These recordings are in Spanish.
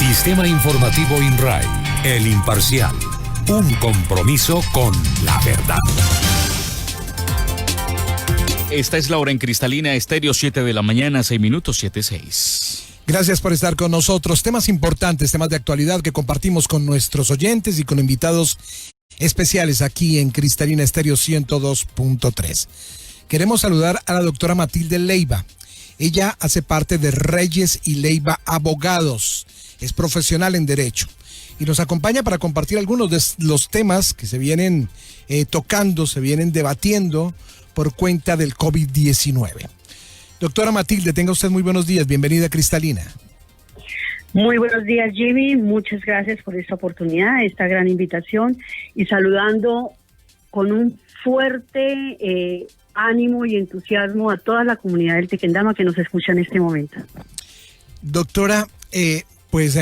Sistema Informativo INRAI, el imparcial. Un compromiso con la verdad. Esta es la hora en Cristalina Estéreo, 7 de la mañana, 6 minutos, 7:06. Gracias por estar con nosotros. Temas importantes, temas de actualidad que compartimos con nuestros oyentes y con invitados especiales aquí en Cristalina Estéreo 102.3. Queremos saludar a la doctora Matilde Leiva. Ella hace parte de Reyes y Leiva Abogados. Es profesional en Derecho y nos acompaña para compartir algunos de los temas que se vienen tocando, se vienen debatiendo por cuenta del COVID-19. Doctora Matilde, tenga usted muy buenos días. Bienvenida a Cristalina. Muy buenos días, Jimmy. Muchas gracias por esta oportunidad, esta gran invitación y saludando con un fuerte ánimo y entusiasmo a toda la comunidad del Tequendama que nos escucha en este momento. Doctora,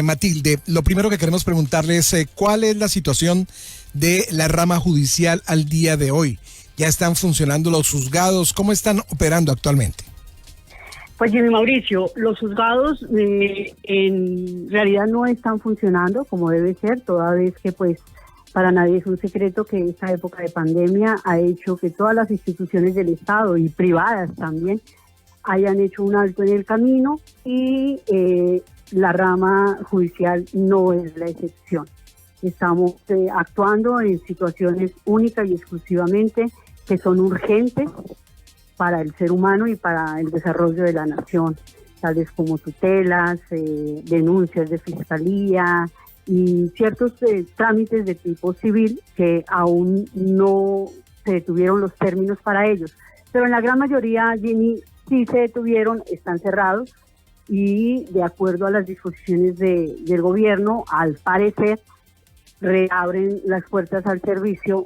Matilde, lo primero que queremos preguntarle es ¿cuál es la situación de la rama judicial al día de hoy? ¿Ya están funcionando los juzgados? ¿Cómo están operando actualmente? Pues Jimmy Mauricio, los juzgados en realidad no están funcionando como debe ser, toda vez que pues para nadie es un secreto que esta época de pandemia ha hecho que todas las instituciones del Estado y privadas también hayan hecho un alto en el camino y la rama judicial no es la excepción. Estamos actuando en situaciones únicas y exclusivamente que son urgentes para el ser humano y para el desarrollo de la nación, tales como tutelas, denuncias de fiscalía y ciertos trámites de tipo civil que aún no se detuvieron los términos para ellos. Pero en la gran mayoría, Jimmy, sí se detuvieron, están cerrados y de acuerdo a las disposiciones del gobierno, al parecer, reabren las puertas al servicio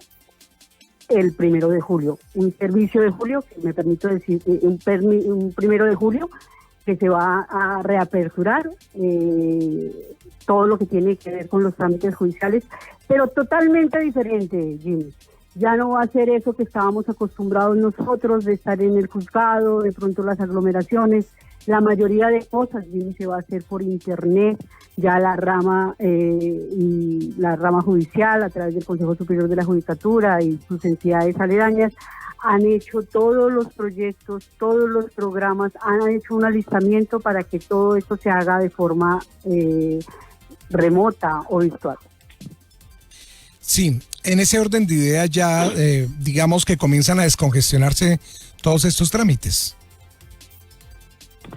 el 1 de julio. Un servicio de julio, que me permito decir, un 1 de julio que se va a reaperturar todo lo que tiene que ver con los trámites judiciales, pero totalmente diferente, Jimmy. Ya no va a ser eso que estábamos acostumbrados nosotros de estar en el juzgado, de pronto las aglomeraciones. La mayoría de cosas, Jimmy, se va a hacer por internet. Ya la rama judicial, a través del Consejo Superior de la Judicatura y sus entidades aledañas, han hecho todos los proyectos, todos los programas, han hecho un alistamiento para que todo esto se haga de forma remota o virtual. Sí, en ese orden de ideas ya digamos que comienzan a descongestionarse todos estos trámites.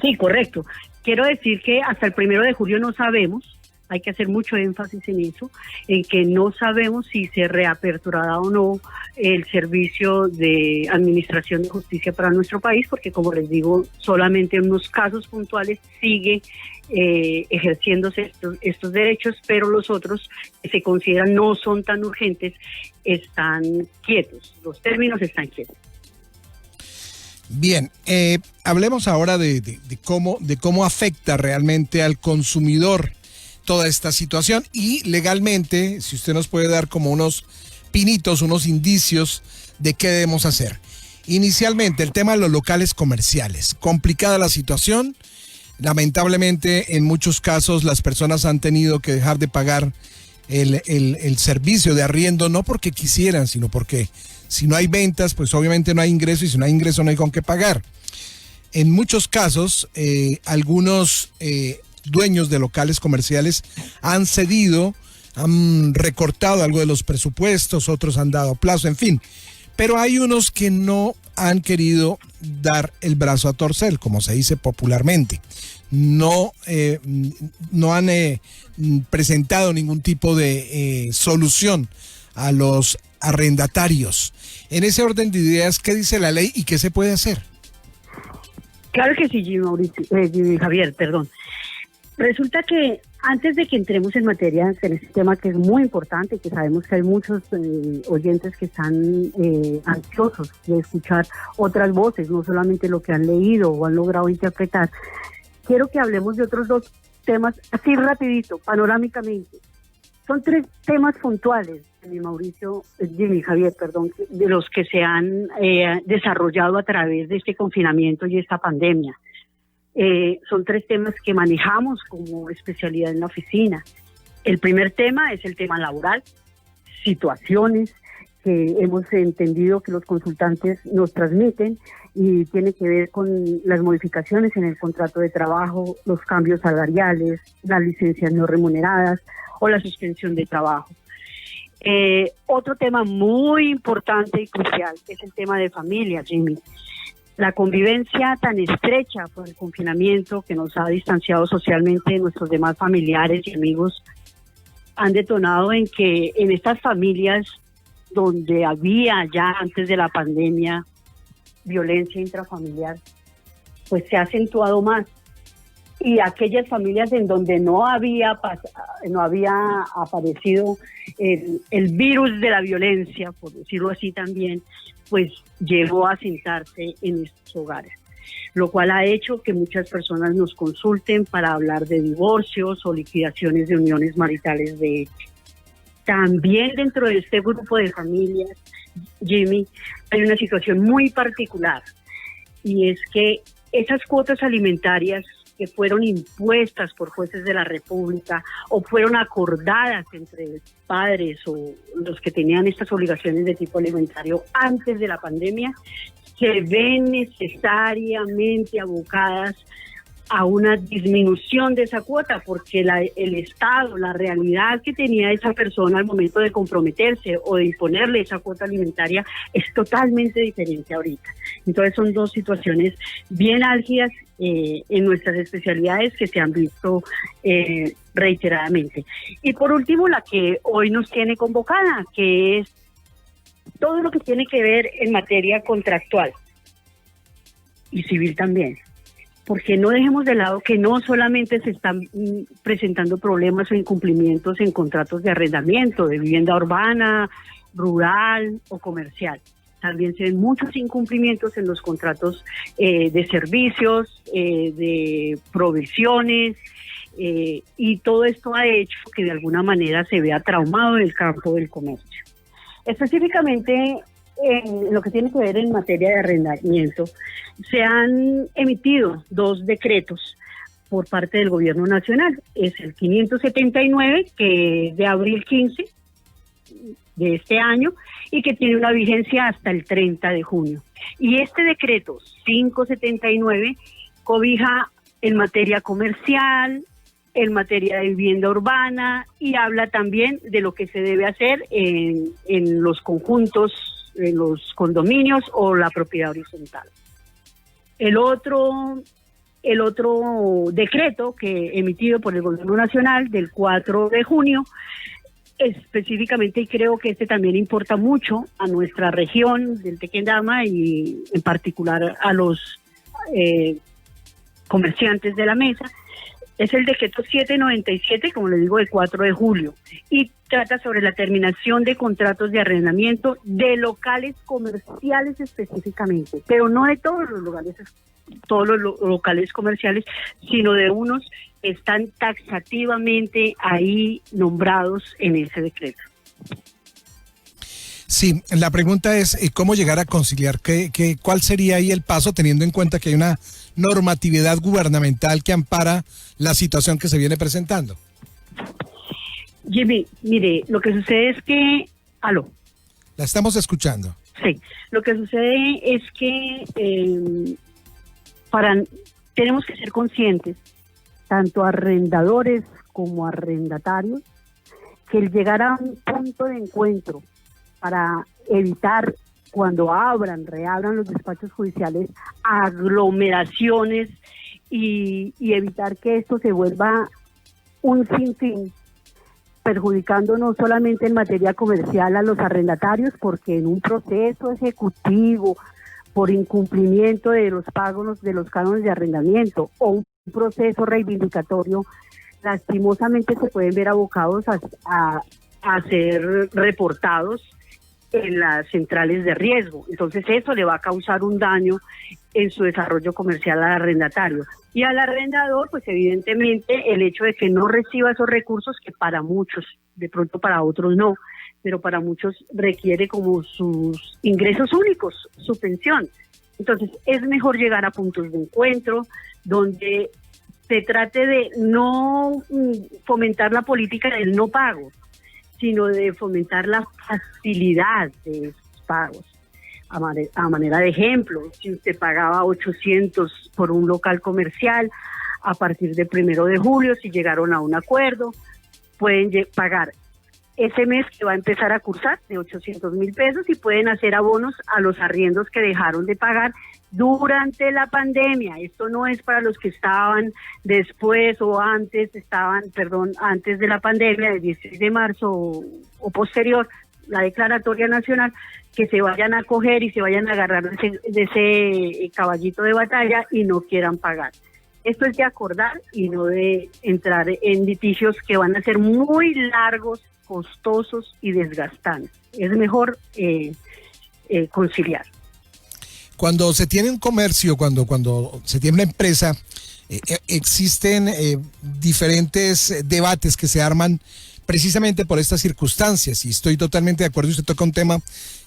Sí, correcto. Quiero decir que hasta el 1 de julio no sabemos, hay que hacer mucho énfasis en eso, en que no sabemos si se reaperturará o no el servicio de administración de justicia para nuestro país, porque como les digo, solamente en unos casos puntuales sigue ejerciéndose estos derechos, pero los otros que se consideran no son tan urgentes están quietos, los términos están quietos. Bien, hablemos ahora de cómo afecta realmente al consumidor toda esta situación y legalmente, si usted nos puede dar como unos pinitos, unos indicios de qué debemos hacer. Inicialmente, el tema de los locales comerciales. Complicada la situación. Lamentablemente, en muchos casos, las personas han tenido que dejar de pagar el servicio de arriendo, no porque quisieran, sino porque si no hay ventas, pues obviamente no hay ingreso, y si no hay ingreso no hay con qué pagar. En muchos casos, algunos dueños de locales comerciales han cedido, han recortado algo de los presupuestos, otros han dado plazo, en fin. Pero hay unos que no han querido dar el brazo a torcer, como se dice popularmente. No han presentado ningún tipo de solución a los arrendatarios. En ese orden de ideas, ¿qué dice la ley y qué se puede hacer? Claro que sí, Javier, perdón. Resulta que antes de que entremos en materia en este tema que es muy importante, que sabemos que hay muchos oyentes que están ansiosos de escuchar otras voces, no solamente lo que han leído o han logrado interpretar, quiero que hablemos de otros dos temas, así rapidito, panorámicamente. Son 3 temas puntuales, Javier, de los que se han desarrollado a través de este confinamiento y esta pandemia. Son 3 temas que manejamos como especialidad en la oficina. El primer tema es el tema laboral, situaciones que hemos entendido que los consultantes nos transmiten y tiene que ver con las modificaciones en el contrato de trabajo, los cambios salariales, las licencias no remuneradas o la suspensión de trabajo. Otro tema muy importante y crucial es el tema de familia, Jimmy. La convivencia tan estrecha por el confinamiento que nos ha distanciado socialmente de nuestros demás familiares y amigos han detonado en que en estas familias donde había ya antes de la pandemia violencia intrafamiliar, pues se ha acentuado más. Y aquellas familias en donde no había aparecido el virus de la violencia, por decirlo así también, pues llegó a sentarse en estos hogares, lo cual ha hecho que muchas personas nos consulten para hablar de divorcios o liquidaciones de uniones maritales de hecho. También dentro de este grupo de familias, Jimmy, hay una situación muy particular y es que esas cuotas alimentarias que fueron impuestas por jueces de la República o fueron acordadas entre padres o los que tenían estas obligaciones de tipo alimentario antes de la pandemia, se ven necesariamente abocadas a una disminución de esa cuota, porque el Estado, la realidad que tenía esa persona al momento de comprometerse o de imponerle esa cuota alimentaria es totalmente diferente ahorita. Entonces son 2 situaciones bien álgidas en nuestras especialidades que se han visto reiteradamente. Y por último, la que hoy nos tiene convocada, que es todo lo que tiene que ver en materia contractual y civil también. Porque no dejemos de lado que no solamente se están presentando problemas o incumplimientos en contratos de arrendamiento, de vivienda urbana, rural o comercial. También se ven muchos incumplimientos en los contratos de servicios, de provisiones, y todo esto ha hecho que de alguna manera se vea traumado el campo del comercio. Específicamente en lo que tiene que ver en materia de arrendamiento, se han emitido 2 decretos por parte del Gobierno Nacional. Es el 579, que es de abril 15 de este año y que tiene una vigencia hasta el 30 de junio. Y este decreto 579 cobija en materia comercial, en materia de vivienda urbana y habla también de lo que se debe hacer en los conjuntos, en los condominios o la propiedad horizontal. El otro decreto que emitido por el Gobierno Nacional del 4 de junio, específicamente, y creo que este también importa mucho a nuestra región del Tequendama y en particular a los comerciantes de la mesa, es el decreto 797, como les digo, del 4 de julio, y trata sobre la terminación de contratos de arrendamiento de locales comerciales específicamente, pero no de todos los locales comerciales, sino de unos que están taxativamente ahí nombrados en ese decreto. Sí, la pregunta es ¿cómo llegar a conciliar? ¿Cuál sería ahí el paso, teniendo en cuenta que hay una normatividad gubernamental que ampara la situación que se viene presentando? Jimmy, mire, lo que sucede es que... ¿Aló? La estamos escuchando. Sí, lo que sucede es que tenemos que ser conscientes, tanto arrendadores como arrendatarios, que el llegar a un punto de encuentro para evitar, cuando reabran los despachos judiciales, aglomeraciones y evitar que esto se vuelva un sinfín, perjudicando no solamente en materia comercial a los arrendatarios, porque en un proceso ejecutivo por incumplimiento de los pagos de los cánones de arrendamiento o un proceso reivindicatorio, lastimosamente se pueden ver abocados a ser reportados en las centrales de riesgo. Entonces eso le va a causar un daño en su desarrollo comercial al arrendatario. Y al arrendador, pues evidentemente el hecho de que no reciba esos recursos, que para muchos, de pronto para otros no, pero para muchos requiere como sus ingresos únicos, su pensión. Entonces es mejor llegar a puntos de encuentro, donde se trate de no fomentar la política del no pago, sino de fomentar la facilidad de esos pagos. A manera de ejemplo, si usted pagaba 800 por un local comercial, a partir del 1 de julio, si llegaron a un acuerdo, pueden pagar ese mes que va a empezar a cursar de 800.000 pesos y pueden hacer abonos a los arriendos que dejaron de pagar durante la pandemia. Esto no es para los que estaban después o antes, antes de la pandemia, del 16 de marzo o posterior, la declaratoria nacional, que se vayan a coger y se vayan a agarrar de ese caballito de batalla y no quieran pagar. Esto es de acordar y no de entrar en litigios que van a ser muy largos, costosos y desgastantes. Es mejor conciliar. Cuando se tiene un comercio, cuando se tiene una empresa, existen diferentes debates que se arman precisamente por estas circunstancias, y estoy totalmente de acuerdo. Usted toca un tema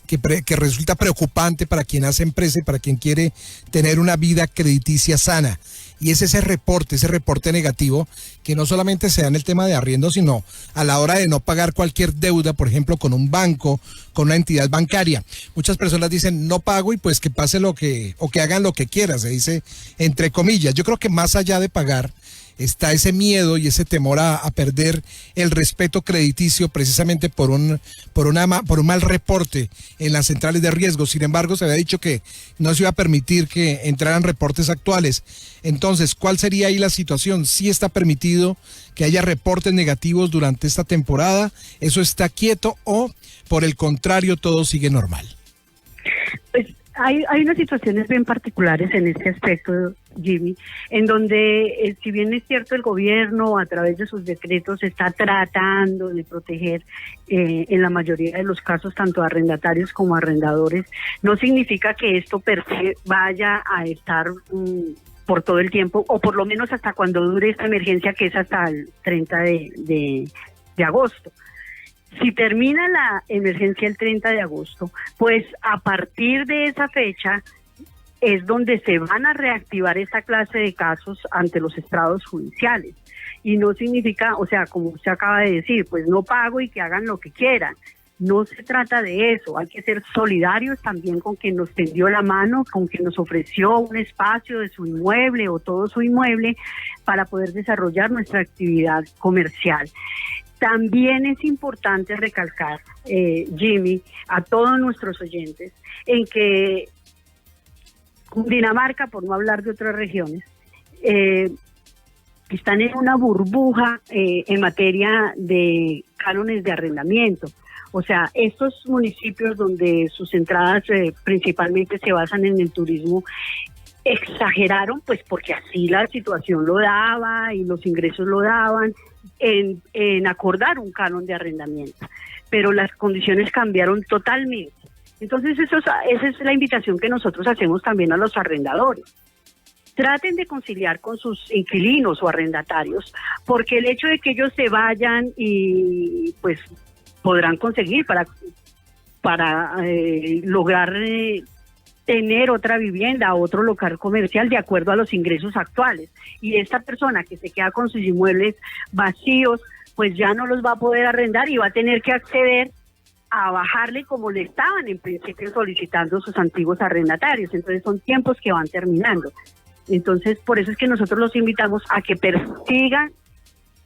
que resulta preocupante para quien hace empresa y para quien quiere tener una vida crediticia sana, y es ese reporte negativo que no solamente se da en el tema de arriendo, sino a la hora de no pagar cualquier deuda, por ejemplo, con un banco, con una entidad bancaria. Muchas personas dicen no pago y pues que pase o que hagan lo que quieran, se dice entre comillas. Yo creo que más allá de pagar está ese miedo y ese temor a perder el respeto crediticio precisamente por un mal reporte en las centrales de riesgo. Sin embargo, se había dicho que no se iba a permitir que entraran reportes actuales. Entonces, ¿cuál sería ahí la situación? ¿Sí está permitido que haya reportes negativos durante esta temporada? ¿Eso está quieto o, por el contrario, todo sigue normal? Pues hay unas situaciones bien particulares en este aspecto, Jimmy, en donde, si bien es cierto, el gobierno a través de sus decretos está tratando de proteger en la mayoría de los casos tanto a arrendatarios como a arrendadores, no significa que esto per se vaya a estar por todo el tiempo, o por lo menos hasta cuando dure esta emergencia, que es hasta el 30 de agosto. Si termina la emergencia el 30 de agosto, pues a partir de esa fecha es donde se van a reactivar esta clase de casos ante los estrados judiciales. Y no significa, o sea, como usted acaba de decir, pues no pago y que hagan lo que quieran. No se trata de eso, hay que ser solidarios también con quien nos tendió la mano, con quien nos ofreció un espacio de su inmueble o todo su inmueble para poder desarrollar nuestra actividad comercial. También es importante recalcar, Jimmy, a todos nuestros oyentes, en que Cundinamarca, por no hablar de otras regiones, están en una burbuja en materia de cánones de arrendamiento. O sea, estos municipios donde sus entradas principalmente se basan en el turismo, exageraron, pues porque así la situación lo daba y los ingresos lo daban, en acordar un canon de arrendamiento, pero las condiciones cambiaron totalmente. Entonces esa es la invitación que nosotros hacemos también a los arrendadores. Traten de conciliar con sus inquilinos o arrendatarios, porque el hecho de que ellos se vayan y pues podrán conseguir para lograr tener otra vivienda, otro local comercial de acuerdo a los ingresos actuales. Y esta persona que se queda con sus inmuebles vacíos, pues ya no los va a poder arrendar y va a tener que acceder a bajarle como le estaban en principio solicitando sus antiguos arrendatarios. Entonces son tiempos que van terminando. Entonces por eso es que nosotros los invitamos a que persigan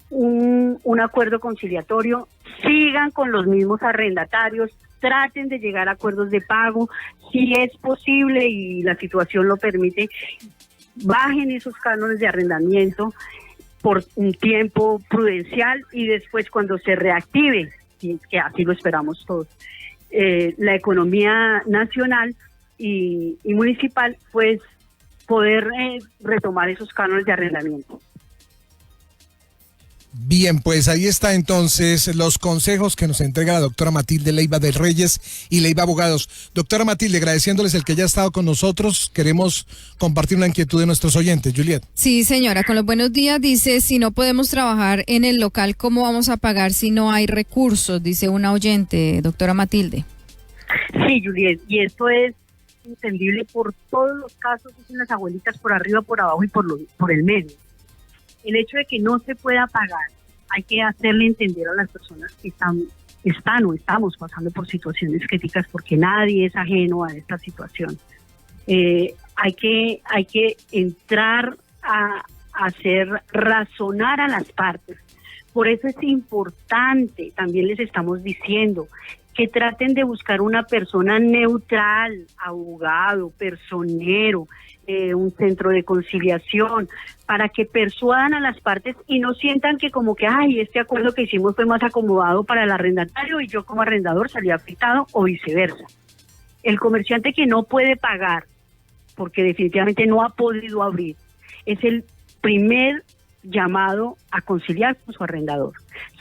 un acuerdo conciliatorio, sigan con los mismos arrendatarios, traten de llegar a acuerdos de pago, si es posible y la situación lo permite, bajen esos cánones de arrendamiento por un tiempo prudencial y después cuando se reactive, que así lo esperamos todos, la economía nacional y municipal, pues poder retomar esos cánones de arrendamiento. Bien, pues ahí está entonces los consejos que nos entrega la doctora Matilde Leiva de Reyes y Leiva Abogados. Doctora Matilde, agradeciéndoles el que haya estado con nosotros, queremos compartir una inquietud de nuestros oyentes. Juliet. Sí, señora, con los buenos días dice, si no podemos trabajar en el local, ¿cómo vamos a pagar si no hay recursos? Dice una oyente, doctora Matilde. Sí, Juliet, y esto es entendible por todos los casos, dicen las abuelitas, por arriba, por abajo y por el medio. El hecho de que no se pueda pagar, hay que hacerle entender a las personas que están o estamos pasando por situaciones críticas, porque nadie es ajeno a esta situación. Hay que entrar a hacer razonar a las partes. Por eso es importante, también les estamos diciendo, que traten de buscar una persona neutral, abogado, personero, un centro de conciliación, para que persuadan a las partes y no sientan que como que, ay, este acuerdo que hicimos fue más acomodado para el arrendatario y yo como arrendador salí afectado, o viceversa. El comerciante que no puede pagar, porque definitivamente no ha podido abrir, es el primer llamado a conciliar con su arrendador.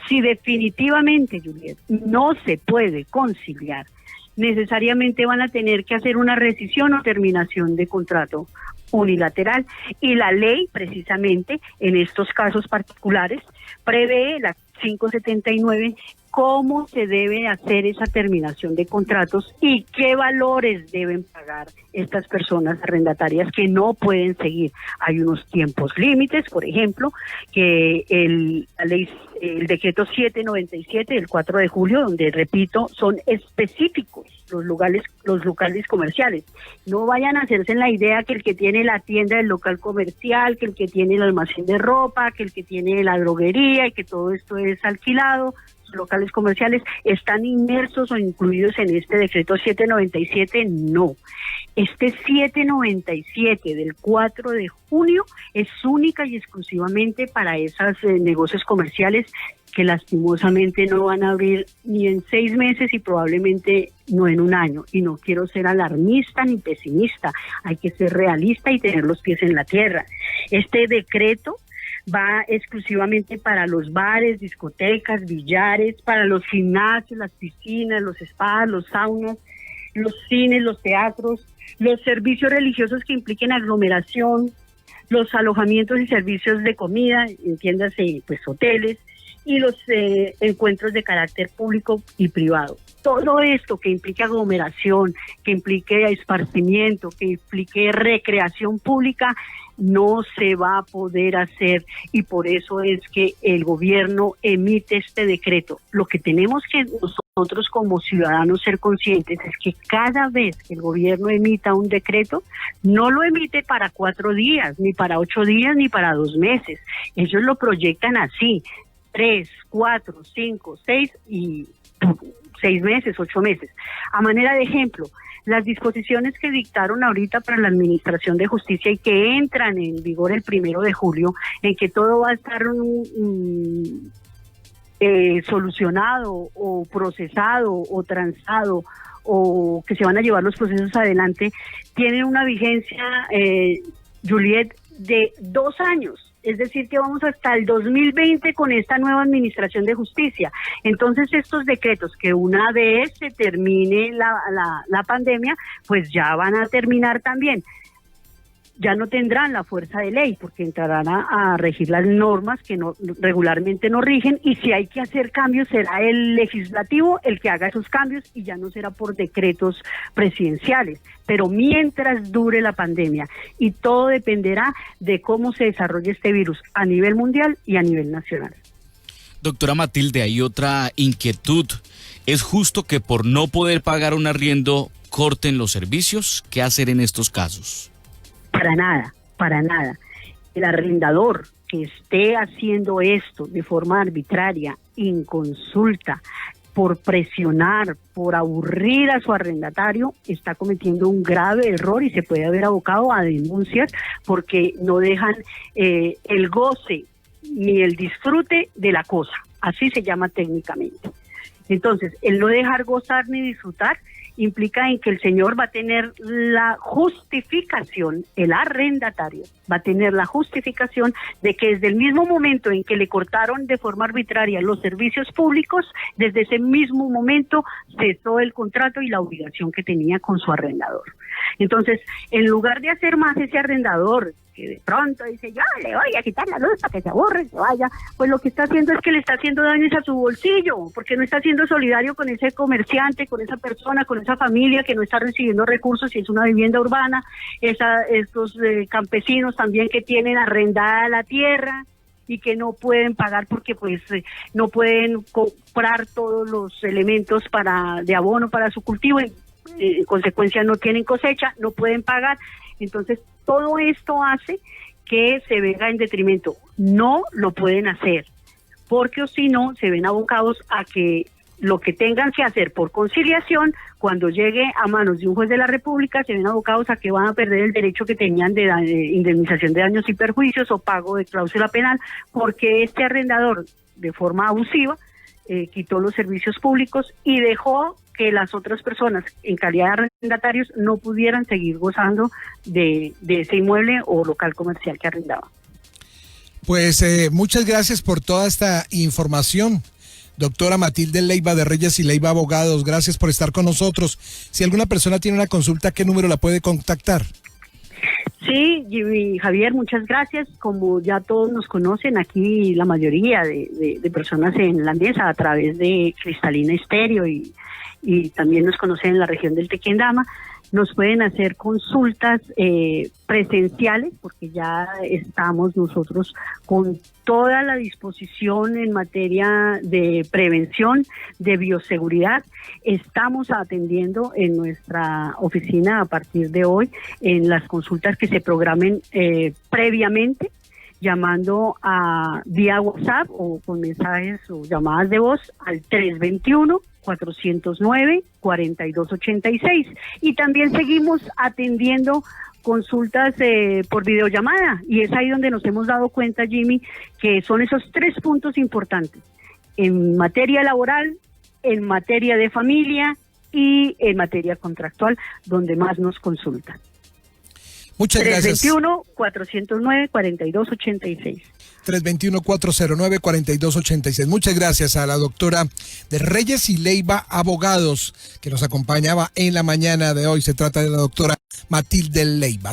Si definitivamente, Juliet, no se puede conciliar, necesariamente van a tener que hacer una rescisión o terminación de contrato unilateral, y la ley precisamente en estos casos particulares prevé, la 579, cómo se debe hacer esa terminación de contratos y qué valores deben pagar estas personas arrendatarias que no pueden seguir. Hay unos tiempos límites, por ejemplo, que el decreto 797 del 4 de julio, donde, repito, son específicos los locales comerciales. No vayan a hacerse en la idea que el que tiene la tienda del local comercial, que el que tiene el almacén de ropa, que el que tiene la droguería y que todo esto es alquilado. Locales comerciales están inmersos o incluidos en este decreto 797, no. Este 797 del 4 de junio es única y exclusivamente para esos negocios comerciales que lastimosamente no van a abrir ni en 6 meses y probablemente no en un año. Y no quiero ser alarmista ni pesimista, hay que ser realista y tener los pies en la tierra. Este decreto va exclusivamente para los bares, discotecas, billares, para los gimnasios, las piscinas, los spas, los saunas, los cines, los teatros, los servicios religiosos que impliquen aglomeración, los alojamientos y servicios de comida, entiéndase, pues hoteles, y los encuentros de carácter público y privado. Todo esto que implique aglomeración, que implique esparcimiento, que implique recreación pública, no se va a poder hacer, y por eso es que el gobierno emite este decreto. Lo que tenemos que nosotros como ciudadanos ser conscientes es que cada vez que el gobierno emita un decreto, no lo emite para 4 días, ni para 8 días, ni para 2 meses. Ellos lo proyectan así, 3, 4, 5, 6 y 6 meses, 8 meses. A manera de ejemplo, las disposiciones que dictaron ahorita para la Administración de Justicia y que entran en vigor el 1 de julio, en que todo va a estar solucionado o procesado o transado, o que se van a llevar los procesos adelante, tienen una vigencia, Juliet, de 2 años. Es decir, que vamos hasta el 2020 con esta nueva Administración de Justicia. Entonces, estos decretos, que una vez se termine la pandemia, pues ya van a terminar también. Ya no tendrán la fuerza de ley, porque entrarán a regir las normas que regularmente no rigen, y si hay que hacer cambios, será el legislativo el que haga esos cambios, y ya no será por decretos presidenciales. Pero mientras dure la pandemia, y todo dependerá de cómo se desarrolle este virus a nivel mundial y a nivel nacional. Doctora Matilde, hay otra inquietud. ¿Es justo que por no poder pagar un arriendo corten los servicios? ¿Qué hacer en estos casos? Para nada, para nada. El arrendador que esté haciendo esto de forma arbitraria, inconsulta, por presionar, por aburrir a su arrendatario, está cometiendo un grave error y se puede haber abocado a denuncias, porque no dejan el goce ni el disfrute de la cosa, así se llama técnicamente. Entonces, el no dejar gozar ni disfrutar implica en que el señor va a tener la justificación, el arrendatario va a tener la justificación de que desde el mismo momento en que le cortaron de forma arbitraria los servicios públicos, desde ese mismo momento cesó el contrato y la obligación que tenía con su arrendador. Entonces, en lugar de hacer más ese arrendador, que de pronto dice, yo le voy a quitar la luz para que se aburre, se vaya, pues lo que está haciendo es que le está haciendo daños a su bolsillo, porque no está siendo solidario con ese comerciante, con esa persona, con esa familia que no está recibiendo recursos, si es una vivienda urbana, estos campesinos también que tienen arrendada la tierra y que no pueden pagar porque pues no pueden comprar todos los elementos de abono para su cultivo, en consecuencia no tienen cosecha, no pueden pagar. Entonces todo esto hace que se venga en detrimento. No lo pueden hacer, porque o si no se ven abocados a que lo que tengan que hacer por conciliación, cuando llegue a manos de un juez de la República, se ven abocados a que van a perder el derecho que tenían de indemnización de daños y perjuicios o pago de cláusula penal, porque este arrendador, de forma abusiva, quitó los servicios públicos y dejó que las otras personas en calidad de arrendatarios no pudieran seguir gozando de ese inmueble o local comercial que arrendaba. Pues muchas gracias por toda esta información. Doctora Matilde Leiva de Reyes y Leiva Abogados, gracias por estar con nosotros. Si alguna persona tiene una consulta, ¿qué número la puede contactar? Sí, Jimmy, Javier, muchas gracias. Como ya todos nos conocen, aquí la mayoría de personas en la mesa a través de Cristalina Estéreo y también nos conocen en la región del Tequendama, nos pueden hacer consultas presenciales, porque ya estamos nosotros con toda la disposición en materia de prevención, de bioseguridad. Estamos atendiendo en nuestra oficina a partir de hoy en las consultas que se programen previamente, llamando a vía WhatsApp o con mensajes o llamadas de voz al 321-409-4286. Y también seguimos atendiendo consultas por videollamada, y es ahí donde nos hemos dado cuenta, Jimmy, que son esos 3 puntos importantes: en materia laboral, en materia de familia y en materia contractual, donde más nos consultan. Muchas gracias. 321-409-4286. 321-409-4286. Muchas gracias a la doctora de Reyes y Leiva Abogados, que nos acompañaba en la mañana de hoy. Se trata de la doctora Matilde Leiva.